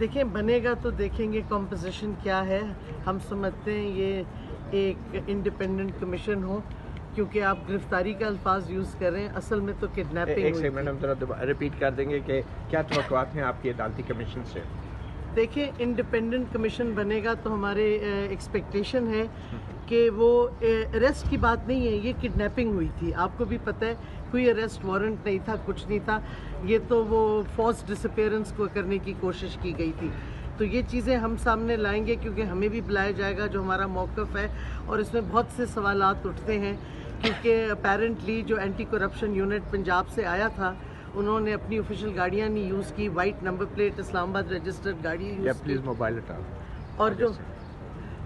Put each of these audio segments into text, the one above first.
دیکھیں بنے گا تو دیکھیں گے کمپوزیشن کیا ہے. ہم سمجھتے ہیں یہ ایک انڈیپینڈنٹ کمیشن ہو، کیونکہ آپ گرفتاری کا الفاظ یوز کر رہے ہیں، اصل میں تو کڈنیپنگ ایک ہوئی سیکنڈ ہم ذرا ریپیٹ کر دیں گے کہ کیا توقعات ہیں آپ کی عدالتی کمیشن سے؟ دیکھیں انڈیپینڈنٹ کمیشن بنے گا تو ہمارے ایکسپیکٹیشن ہے کہ وہ اریسٹ کی بات نہیں ہے، یہ کڈنیپنگ ہوئی تھی. آپ کو بھی پتہ ہے کوئی اریسٹ وارنٹ نہیں تھا، کچھ نہیں تھا. یہ تو وہ فورس ڈس اپیئرنس کو کرنے کی کوشش کی گئی تھی. تو یہ چیزیں ہم سامنے لائیں گے کیونکہ ہمیں بھی بلایا جائے گا جو ہمارا موقف ہے، اور اس میں بہت سے سوالات اٹھتے ہیں کیونکہ اپیرنٹلی جو اینٹی کرپشن یونٹ پنجاب سے آیا تھا انہوں نے اپنی آفیشیل گاڑیاں نہیں یوز کی، وائٹ نمبر پلیٹ اسلام آباد رجسٹرڈ گاڑی یوز کی. پلیز موبائل ہٹا.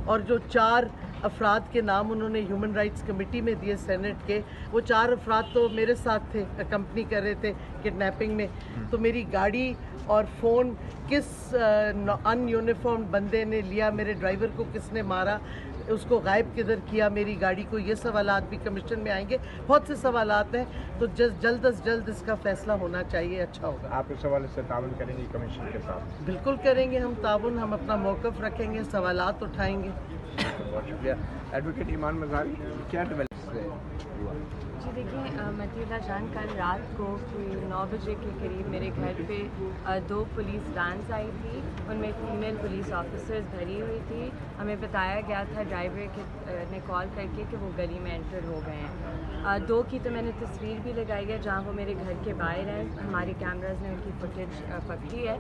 اور جو 4 افراد کے نام انہوں نے ہیومن رائٹس کمیٹی میں دیے سینٹ کے، وہ 4 افراد تو میرے ساتھ تھے، اکمپنی کر رہے تھے کڈنیپنگ میں. تو میری گاڑی اور فون کس ان یونیفارم بندے نے لیا، میرے ڈرائیور کو کس نے مارا، اس کو غائب کدھر کیا میری گاڑی کو، یہ سوالات بھی کمیشن میں آئیں گے. بہت سے سوالات ہیں، تو جلد از جلد اس کا فیصلہ ہونا چاہیے، اچھا ہوگا. آپ اس حوالے سے تعاون کریں گے کمیشن کے ساتھ؟ بالکل کریں گے ہم تعاون، ہم اپنا موقف رکھیں گے، سوالات اٹھائیں گے. بہت شکریہ. ایڈوکیٹ ایمان مزاری، کیا ڈیولپ ہوا؟ جی دیکھیں، متیدہ جان کل رات کو کوئی 9 بجے کے قریب میرے گھر پہ 2 پولیس وینز آئی تھی، ان میں فیمیل پولیس آفیسرز بھری ہوئی تھی. ہمیں بتایا گیا تھا ڈرائیور نے کال کر کے کہ وہ گلی میں انٹر ہو گئے ہیں. 2 کی تو میں نے تصویر بھی لگائی ہے جہاں وہ میرے گھر کے باہر ہیں، ہمارے کیمراز نے ان کی فوٹیج پکڑی ہے.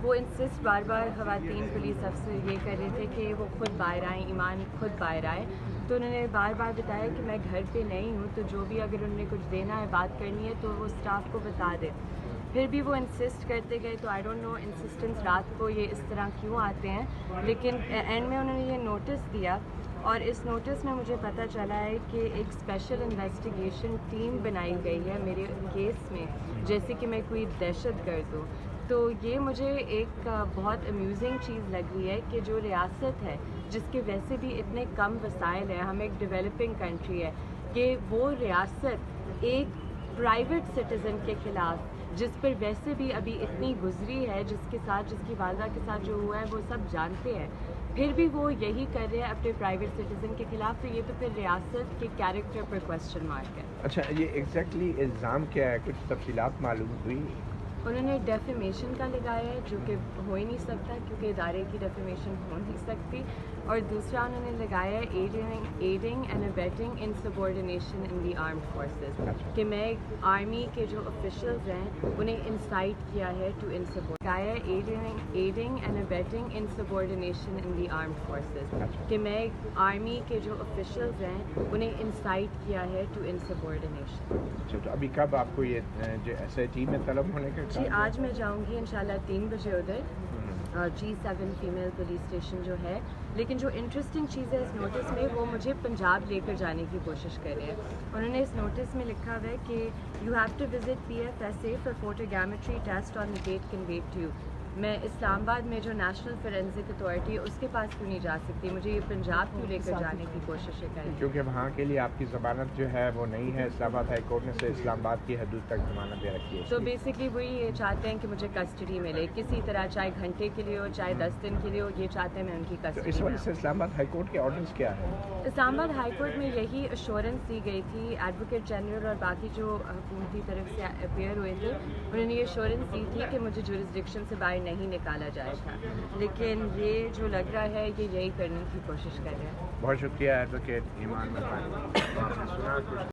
وہ انسسٹ بار بار خواتین پولیس افسر یہ کر رہے تھے کہ وہ خود باہر آئیں، ایمان خود باہر آئے. تو انہوں نے بار بار بتایا کہ میں گھر پہ نہیں ہوں، تو جو بھی اگر انہوں نے کچھ دینا ہے، بات کرنی ہے تو وہ اسٹاف کو بتا دے. پھر بھی وہ انسسٹ کرتے گئے. تو آئی ڈونٹ نو انسسٹنس رات کو یہ اس طرح کیوں آتے ہیں، لیکن اینڈ میں انہوں نے یہ نوٹس دیا، اور اس نوٹس میں مجھے پتہ چلا ہے کہ ایک اسپیشل انویسٹیگیشن ٹیم بنائی گئی ہے میرے کیس میں، جیسے کہ میں کوئی دہشت گرد ہوں. تو یہ مجھے ایک بہت امیوزنگ چیز لگ رہی ہے کہ جو ریاست ہے جس کے ویسے بھی اتنے کم وسائل ہیں، ہم ایک ڈیولپنگ کنٹری ہے، کہ وہ ریاست ایک پرائیویٹ سٹیزن کے خلاف، جس پر ویسے بھی ابھی اتنی گزری ہے، جس کی والدہ کے ساتھ جو ہوا ہے وہ سب جانتے ہیں، پھر بھی وہ یہی کر رہے ہیں اپنے پرائیویٹ سٹیزن کے خلاف. تو یہ تو پھر ریاست کے کیریکٹر پر کوسچن مارک ہے. اچھا، یہ ایگزیکٹلی الزام کیا ہے؟ کچھ تفصیلات معلوم ہوئی؟ انہوں نے ڈیفیمیشن کا لگایا ہے، جو کہ ہو ہی نہیں سکتا کیونکہ ادارے کی ڈیفیمیشن ہو نہیں سکتی. اور دوسرا انہوں نے لگایا ہے aiding and abetting insubordination in the armed forces, کہ میں آرمی کے جو آفیشلز ہیں انہیں انسائٹ کیا ہے ٹو لگایا ہے aiding and abetting insubordination in the armed forces, کہ میں آرمی کے جو آفیشلز ہیں انہیں انسائٹ کیا ہے ٹو انسبارڈینیشن. اچھا، تو ابھی کب آپ کو یہ جو ایس آئی ٹی میں طلب ہونے کا؟ جی آج میں جاؤں گی انشاءاللہ 3 بجے ادھر G7 فیمیل پولیس اسٹیشن جو ہے. لیکن جو انٹرسٹنگ چیز ہے اس نوٹس میں، وہ مجھے پنجاب لے کر جانے کی کوشش کر رہے ہیں. انہوں نے اس نوٹس میں لکھا ہوا ہے کہ you have to visit PFSA for photogrammetry test on the date conveyed to you. میں اسلام آباد میں جو نیشنل فورینزک اتھارٹی ہے اس کے پاس کیوں نہیں جا سکتی؟ مجھے یہ پنجاب کیوں لے کر جانے کی کوشش ہے کر. کیونکہ وہاں کے لیے آپ کی ضمانت جو ہے وہ نہیں ہے. اسلام آباد ہائی کورٹ نے سے اسلام آباد کی حدود تک ضمانت دے رکھی ہے. تو بیسکلی وہی یہ چاہتے ہیں کہ مجھے کسٹڈی ملے کسی طرح، چاہے گھنٹے کے لیے ہو چاہے 10 دن کے لیے ہو، یہ چاہتے ہیں میں ان کی کسٹڈی. اس وجہ سے اسلام آباد ہائی کورٹ کے آرڈرز کیا ہے؟ اسلام آباد ہائی کورٹ میں یہی ایشورنس دی گئی تھی. ایڈوکیٹ جنرل اور باقی جو حکومتی طرف سے اپیئر ہوئے تھے انہوں نے یہ ایشورنس دی تھی کہ مجھے جورسڈکشن سے باہر نہیں نکالا جائے گا. لیکن یہ جو لگ رہا ہے کہ یہی کرنے کی کوشش کر رہے ہیں. بہت شکریہ ایڈوکیٹ ایمان مزاری.